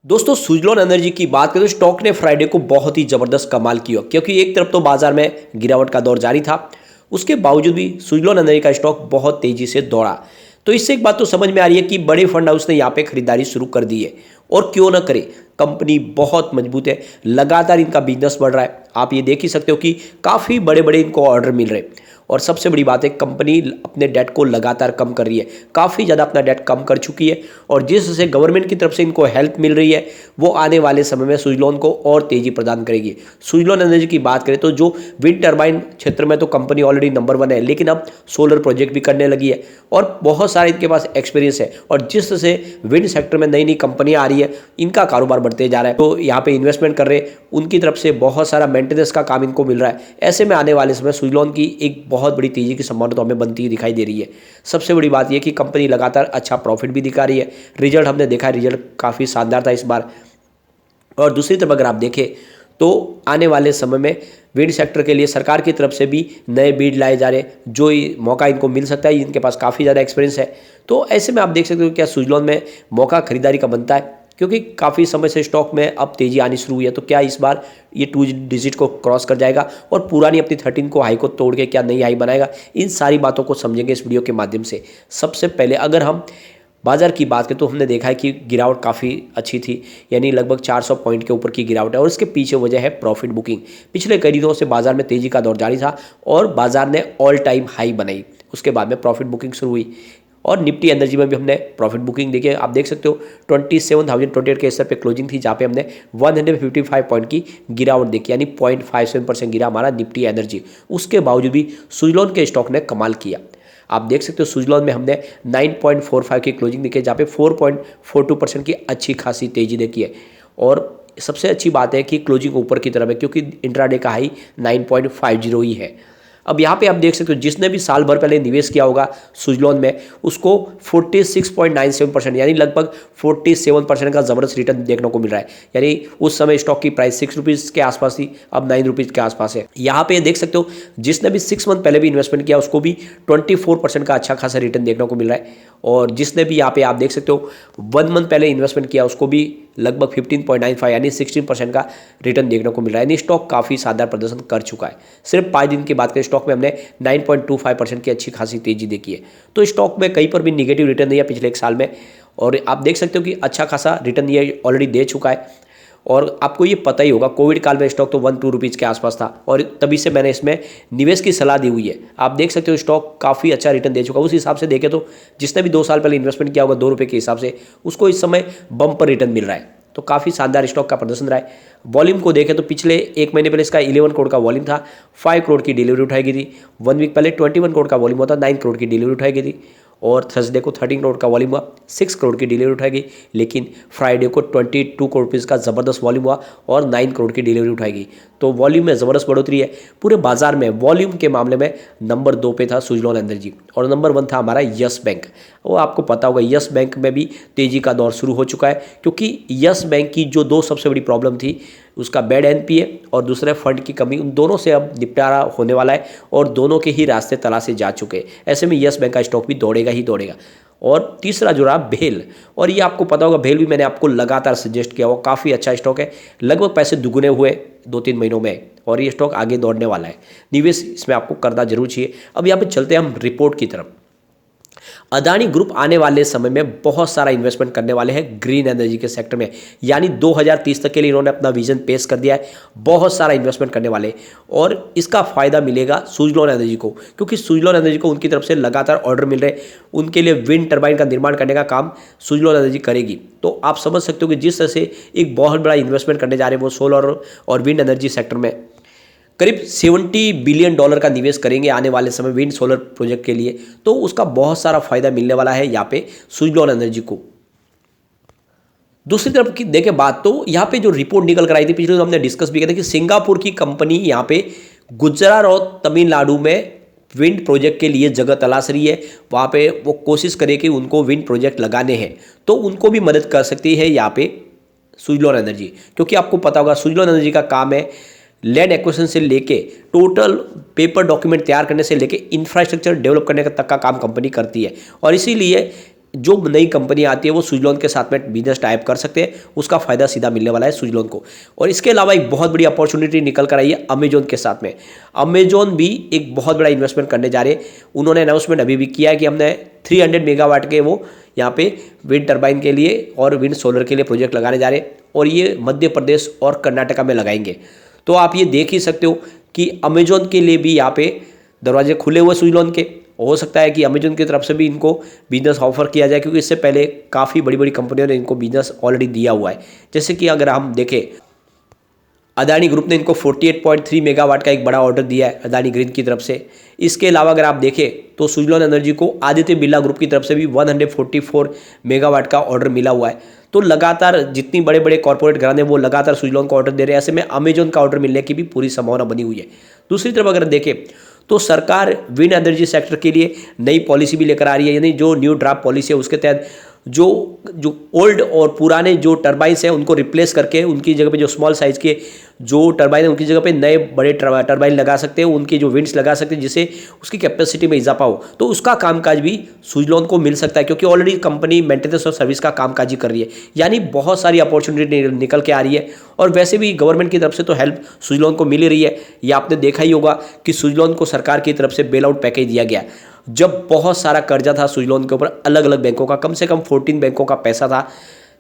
दोस्तों सुजलॉन एनर्जी की बात करें तो स्टॉक ने फ्राइडे को बहुत ही ज़बरदस्त कमाल किया, क्योंकि एक तरफ तो बाजार में गिरावट का दौर जारी था, उसके बावजूद भी सुजलॉन एनर्जी का स्टॉक बहुत तेजी से दौड़ा। तो इससे एक बात तो समझ में आ रही है कि बड़े फंड हाउस ने यहाँ पे खरीदारी शुरू कर दी है, और क्यों ना करे, कंपनी बहुत मजबूत है, लगातार इनका बिजनेस बढ़ रहा है। आप ये देख ही सकते हो कि काफ़ी बड़े बड़े इनको ऑर्डर मिल रहे हैं, और सबसे बड़ी बात है कंपनी अपने डेट को लगातार कम कर रही है, काफ़ी ज़्यादा अपना डेट कम कर चुकी है, और जिससे गवर्नमेंट की तरफ से इनको हेल्प मिल रही है वो आने वाले समय में सुजलॉन को और तेज़ी प्रदान करेगी। सुजलॉन एनर्जी की बात करें तो जो विंड टर्बाइन क्षेत्र में तो कंपनी ऑलरेडी नंबर 1 है, लेकिन अब सोलर प्रोजेक्ट भी करने लगी है और बहुत सारे इनके पास एक्सपीरियंस है, और जिससे विंड सेक्टर में नई नई कंपनियाँ आ रही है, इनका कारोबार बढ़ते जा रहा है। तो यहाँ पे इन्वेस्टमेंट कर रहे हैं, उनकी तरफ से बहुत सारा मेंटेनेंस का काम इनको मिल रहा है। ऐसे में आने वाले समय सुजलॉन की एक बहुत बड़ी तेजी की संभावना तो हमें बनती हुई दिखाई दे रही है। सबसे बड़ी बात यह कि कंपनी लगातार अच्छा प्रॉफिट भी दिखा रही है, रिजल्ट हमने देखा है, रिजल्ट काफ़ी शानदार था इस बार। और दूसरी तरफ अगर आप देखें तो आने वाले समय में विंड सेक्टर के लिए सरकार की तरफ से भी नए बीड लाए जा रहे हैं, जो मौका इनको मिल सकता है, इनके पास काफ़ी ज़्यादा एक्सपीरियंस है। तो ऐसे में आप देख सकते हो क्या सुजलॉन में मौका खरीदारी का बनता है, क्योंकि काफ़ी समय से स्टॉक में अब तेज़ी आनी शुरू हुई है। तो क्या इस बार ये 2 डिजिट को क्रॉस कर जाएगा और पुरानी अपनी 13 को हाई को तोड़ के क्या नई हाई बनाएगा, इन सारी बातों को समझेंगे इस वीडियो के माध्यम से। सबसे पहले अगर हम बाजार की बात करें तो हमने देखा है कि गिरावट काफ़ी अच्छी थी, यानी लगभग 400 पॉइंट के ऊपर की गिरावट है, और इसके पीछे वजह है प्रॉफिट बुकिंग। पिछले कई दिनों से बाजार में तेज़ी का दौर जारी था और बाजार ने ऑल टाइम हाई बनाई, उसके बाद में प्रॉफिट बुकिंग शुरू हुई, और निफ्टी एनर्जी में भी हमने प्रॉफिट बुकिंग देखी। आप देख सकते हो 27,028 के स्तर पे क्लोजिंग थी, जहाँ पे हमने 155 पॉइंट की गिरावट देखी, यानी 0.57% गिरा हमारा निफ्टी एनर्जी। उसके बावजूद भी सुजलॉन के स्टॉक ने कमाल किया। आप देख सकते हो सुजलॉन में हमने 9.45 की क्लोजिंग देखी है, जहाँ पे 4.42% की अच्छी खासी तेजी देखी है, और सबसे अच्छी बात है कि क्लोजिंग ऊपर की तरफ है, क्योंकि इंट्राडे का हाई 9.50 ही है। अब यहाँ पे आप देख सकते हो जिसने भी साल भर पहले निवेश किया होगा सुजलॉन में, उसको 46.97% यानी लगभग 47% का ज़बरदस्त रिटर्न देखने को मिल रहा है। यानी उस समय स्टॉक की प्राइस 6 रुपीज़ के आसपास थी, अब 9 रुपीज़ के आसपास है। यहाँ पे देख सकते हो जिसने भी 6 मंथ पहले भी इन्वेस्टमेंट किया उसको भी 24% का अच्छा खासा रिटर्न देखने को मिल रहा है, और जिसने भी यहाँ पे आप देख सकते हो 1 मंथ पहले इन्वेस्टमेंट किया उसको भी लगभग 15.95 यानी 16% का रिटर्न देखने को मिल रहा है। यानी स्टॉक काफ़ी शानदार प्रदर्शन कर चुका है। सिर्फ 5 दिन की बात करें स्टॉक में हमने 9.25% की अच्छी खासी तेजी देखी है। तो स्टॉक में कहीं पर भी निगेटिव रिटर्न नहीं है पिछले 1 साल में, और आप देख सकते हो कि अच्छा खासा रिटर्न ये ऑलरेडी दे चुका है। और आपको ये पता ही होगा कोविड काल में स्टॉक तो 1-2 रुपीज़ के आसपास था, और तभी से मैंने इसमें निवेश की सलाह दी हुई है। आप देख सकते हो स्टॉक काफ़ी अच्छा रिटर्न दे चुका है। उस हिसाब से देखें तो जिसने भी 2 साल पहले इन्वेस्टमेंट किया होगा 2 रुपये के हिसाब से, उसको इस समय बम पर रिटर्न मिल रहा है। तो काफ़ी शानदार स्टॉक का प्रदर्शन रहा है। वॉल्यूम को देखें तो पिछले 1 महीने पहले इसका 11 करोड़ का वॉल्यूम था, 5 करोड़ की डिलीवरी उठाई गई थी। 1 वीक पहले 21 करोड़ का वॉल्यूम होता, 9 करोड़ की डिलीवरी उठाई गई थी, और थर्सडे को 13 करोड़ का वॉल्यूम हुआ, 6 करोड़ की डिलीवरी उठाई गई। लेकिन फ्राइडे को 22 करोड़ रुपीज़ का ज़बरदस्त वॉल्यूम हुआ और 9 करोड़ की डिलीवरी उठाई गई। तो वॉल्यूम में ज़बरदस्त बढ़ोतरी है। पूरे बाजार में वॉल्यूम के मामले में नंबर 2 पे था सुजलॉन एनर्जी, और नंबर 1 था हमारा यस बैंक। वो आपको पता होगा यस बैंक में भी तेज़ी का दौर शुरू हो चुका है, क्योंकि यस बैंक की जो 2 सबसे बड़ी प्रॉब्लम थी, उसका बैड एनपीए और दूसरे फंड की कमी, उन दोनों से अब निपटारा होने वाला है, और दोनों के ही रास्ते तलाशे जा चुके हैं। ऐसे में यस बैंक का स्टॉक भी दौड़ेगा ही दौड़ेगा। और तीसरा जो रहा भेल, और ये आपको पता होगा भेल भी मैंने आपको लगातार सजेस्ट किया, वो काफ़ी अच्छा स्टॉक है, लगभग पैसे दुगने हुए 2-3 महीनों में, और ये स्टॉक आगे दौड़ने वाला है। निवेश इसमें आपको करना जरूर चाहिए। अब यहाँ पे चलते हैं हम रिपोर्ट की तरफ। अदानी ग्रुप आने वाले समय में बहुत सारा इन्वेस्टमेंट करने वाले हैं ग्रीन एनर्जी के सेक्टर में, यानी 2030 तक के लिए इन्होंने अपना विजन पेश कर दिया है। बहुत सारा इन्वेस्टमेंट करने वाले, और इसका फायदा मिलेगा सुजलॉन एनर्जी को, क्योंकि सुजलॉन एनर्जी को उनकी तरफ से लगातार ऑर्डर मिल रहे हैं। उनके लिए विंड टर्बाइन का निर्माण करने का काम सुजलॉन एनर्जी करेगी। तो आप समझ सकते हो कि जिस तरह से एक बहुत बड़ा इन्वेस्टमेंट करने जा रहे हैं वो सोलर और विंड एनर्जी सेक्टर में, करीब $70 बिलियन का निवेश करेंगे आने वाले समय विंड सोलर प्रोजेक्ट के लिए। तो उसका बहुत सारा फायदा मिलने वाला है यहाँ पे सुजलॉन एनर्जी को। दूसरी तरफ की देखें बात, तो यहाँ पे जो रिपोर्ट निकल कर आई थी पिछले हमने डिस्कस भी किया था कि सिंगापुर की कंपनी यहाँ पे गुजरात और तमिलनाडु में विंड प्रोजेक्ट के लिए जगह तलाश रही है। वहाँ पे वो कोशिश करे कि उनको विंड प्रोजेक्ट लगाने हैं, तो उनको भी मदद कर सकती है यहाँ पे सुजलॉन एनर्जी, क्योंकि आपको पता होगा सुजलॉन एनर्जी का काम है लैंड एक्विजिशन से लेके टोटल पेपर डॉक्यूमेंट तैयार करने से लेके इंफ्रास्ट्रक्चर डेवलप करने तक का काम कंपनी करती है। और इसीलिए जो नई कंपनी आती है वो सुजलॉन के साथ में बिजनेस टाइप कर सकते हैं, उसका फायदा सीधा मिलने वाला है सुजलॉन को। और इसके अलावा एक बहुत बड़ी अपॉर्चुनिटी निकल कर आई है अमेजोन के साथ में। अमेजोन भी एक बहुत बड़ा इन्वेस्टमेंट करने जा रहे हैं। उन्होंने अनाउंसमेंट अभी भी किया है कि हमने 300 मेगावाट के वो यहाँ पे विंड टर्बाइन के लिए और विंड सोलर के लिए प्रोजेक्ट लगाने जा रहे हैं, और ये मध्य प्रदेश और कर्नाटका में लगाएंगे। तो आप ये देख ही सकते हो कि अमेजोन के लिए भी यहाँ पे दरवाजे खुले हुए सुजलॉन के। हो सकता है कि अमेजोन की तरफ से भी इनको बिजनेस ऑफर किया जाए, क्योंकि इससे पहले काफ़ी बड़ी बड़ी कंपनियों ने इनको बिजनेस ऑलरेडी दिया हुआ है। जैसे कि अगर हम देखें, अदानी ग्रुप ने इनको 48.3 मेगावाट का एक बड़ा ऑर्डर दिया है अदानी ग्रीन की तरफ से। इसके अलावा अगर आप देखें तो सुजलॉन एनर्जी को आदित्य बिरला ग्रुप की तरफ से भी 144 मेगावाट का ऑर्डर मिला हुआ है। तो लगातार जितनी बड़े बड़े कॉर्पोरेट घराने वो लगातार सुजलॉन को ऑर्डर दे रहे हैं। ऐसे में अमेजोन का ऑर्डर मिलने की भी पूरी संभावना बनी हुई है। दूसरी तरफ अगर देखें तो सरकार विंड एनर्जी सेक्टर के लिए नई पॉलिसी भी लेकर आ रही है, यानी जो न्यू ड्राफ्ट पॉलिसी है उसके तहत जो ओल्ड और पुराने जो टर्बाइन्स हैं उनको रिप्लेस करके उनकी जगह पे जो स्मॉल साइज के जो टर्बाइन है उनकी जगह पे नए बड़े टर्बाइन लगा सकते हैं, उनकी जो विंड्स लगा सकते हैं जिससे उसकी कैपेसिटी में इजाफा हो। तो उसका कामकाज भी सुजलॉन को मिल सकता है, क्योंकि ऑलरेडी कंपनी मेंटेनेंस और सर्विस का कामकाज ही कर रही है। यानी बहुत सारी अपॉर्चुनिटी निकल के आ रही है। और वैसे भी गवर्नमेंट की तरफ से तो हेल्प सुजलॉन को मिल ही रही है। ये आपने देखा ही होगा कि सुजलॉन को सरकार की तरफ से बेल आउट पैकेज दिया गया। जब बहुत सारा कर्जा था सुजलॉन के ऊपर, अलग अलग बैंकों का, कम से कम 14 बैंकों का पैसा था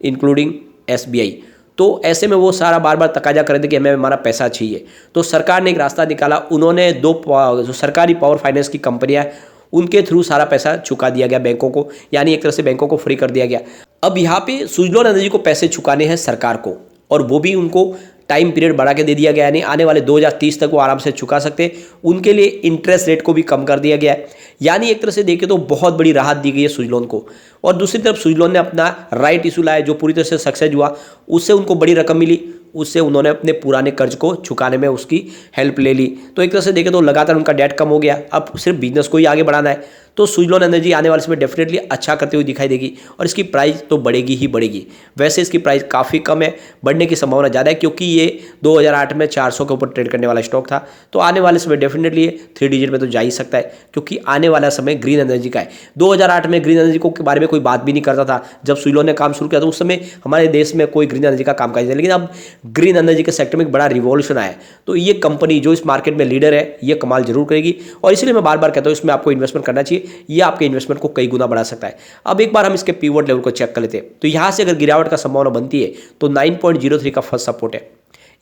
इंक्लूडिंग SBI। तो ऐसे में वो सारा बार बार तकाजा कर रहे थे कि हमें हमारा पैसा चाहिए। तो सरकार ने एक रास्ता निकाला, उन्होंने जो सरकारी पावर फाइनेंस की कंपनियां उनके थ्रू सारा पैसा चुका दिया गया बैंकों को, यानी एक तरह से बैंकों को फ्री कर दिया गया। अब यहाँ पे सुजलॉन एनर्जी को पैसे चुकाने हैं सरकार को, और वो भी उनको टाइम पीरियड बढ़ा के दे दिया गया, यानी आने वाले 2030 तक वो आराम से चुका सकते हैं। उनके लिए इंटरेस्ट रेट को भी कम कर दिया गया है। यानी एक तरह से देखें तो बहुत बड़ी राहत दी गई है सुजलॉन को। और दूसरी तरफ सुजलॉन ने अपना राइट इशू लाया जो पूरी तरह से सक्सेस हुआ, उससे उनको बड़ी रकम मिली, उससे उन्होंने अपने पुराने कर्ज को चुकाने में उसकी हेल्प ले ली। तो एक तरह से देखें तो लगातार उनका डेट कम हो गया, अब सिर्फ बिजनेस को ही आगे बढ़ाना है। तो सुजलॉन एनर्जी आने वाले समय डेफिनेटली अच्छा करते हुए दिखाई देगी, और इसकी प्राइस तो बढ़ेगी ही बढ़ेगी। वैसे इसकी प्राइस काफ़ी कम है, बढ़ने की संभावना ज़्यादा है, क्योंकि ये 2008 में 400 के ऊपर ट्रेड करने वाला स्टॉक था। तो आने वाले समय डेफिनेटली ये 3 डिजिट में तो जा ही सकता है, क्योंकि आने वाला समय ग्रीन एनर्जी का है। 2008 में ग्रीन एनर्जी के बारे में कोई बात भी नहीं करता था। जब सुजलॉन ने काम शुरू किया तो उस समय हमारे देश में कोई ग्रीन एनर्जी का काम काज नहीं था, लेकिन अब ग्रीन एनर्जी के सेक्टर में एक बड़ा रिवॉल्यूशन आया है। तो ये कंपनी जो इस मार्केट में लीडर है, ये कमाल जरूर करेगी। और इसलिए मैं बार बार कहता हूँ इसमें आपको इन्वेस्टमेंट करना चाहिए, ये आपके इन्वेस्टमेंट को कई गुना बढ़ा सकता है। अब एक बार हम इसके पिवट लेवल को चेक कर लेते हैं। तो यहाँ से अगर गिरावट का संभावना बनती है तो 9.03 का फर्स्ट सपोर्ट है।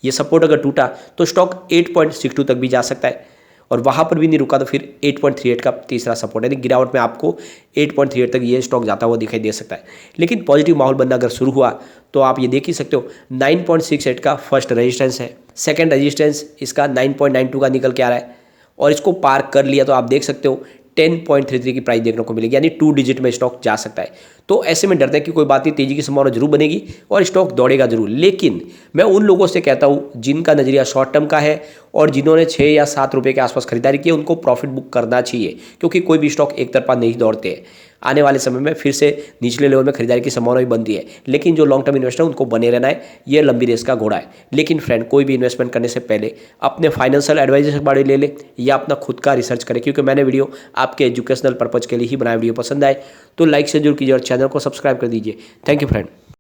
ये सपोर्ट अगर टूटा तो स्टॉक 8.62 तक भी जा सकता है, और वहाँ पर भी नहीं रुका तो फिर 8.38 का तीसरा सपोर्ट है। यानी गिरावट में आपको 8.38 तक ये स्टॉक जाता हुआ दिखाई दे सकता है। लेकिन पॉजिटिव माहौल बनना अगर शुरू हुआ तो आप ये देख ही सकते हो 9.68 का फर्स्ट रेजिस्टेंस है, सेकंड रेजिस्टेंस इसका 9.92 का निकल के आ रहा है, और इसको पार कर लिया तो आप देख सकते हो 10.33 की प्राइस देखने को मिलेगी, यानी 2 डिजिट में स्टॉक जा सकता है। तो ऐसे में डरने की कोई बात नहीं, तेजी की संभावना जरूर बनेगी और स्टॉक दौड़ेगा जरूर। लेकिन मैं उन लोगों से कहता हूँ जिनका नजरिया शॉर्ट टर्म का है और जिन्होंने 6 या 7 रुपये के आसपास खरीदारी की है, उनको प्रॉफिट बुक करना चाहिए, क्योंकि कोई भी स्टॉक एक तरफा नहीं दौड़ते हैं। आने वाले समय में फिर से निचले लेवल में खरीदारी की संभावना भी बनती है, लेकिन जो लॉन्ग टर्म इन्वेस्टर है उनको बने रहना है। ये लंबी रेस का घोड़ा है। लेकिन फ्रेंड, कोई भी इन्वेस्टमेंट करने से पहले अपने फाइनेंशियल एडवाइजर से बारे ले ले या अपना खुद का रिसर्च करें, क्योंकि मैंने वीडियो आपके एजुकेशनल पर्पज के लिए ही बनाया। वीडियो पसंद आए तो लाइक से जरूर कीजिए और चैनल को सब्सक्राइब कर दीजिए। Thank you friend.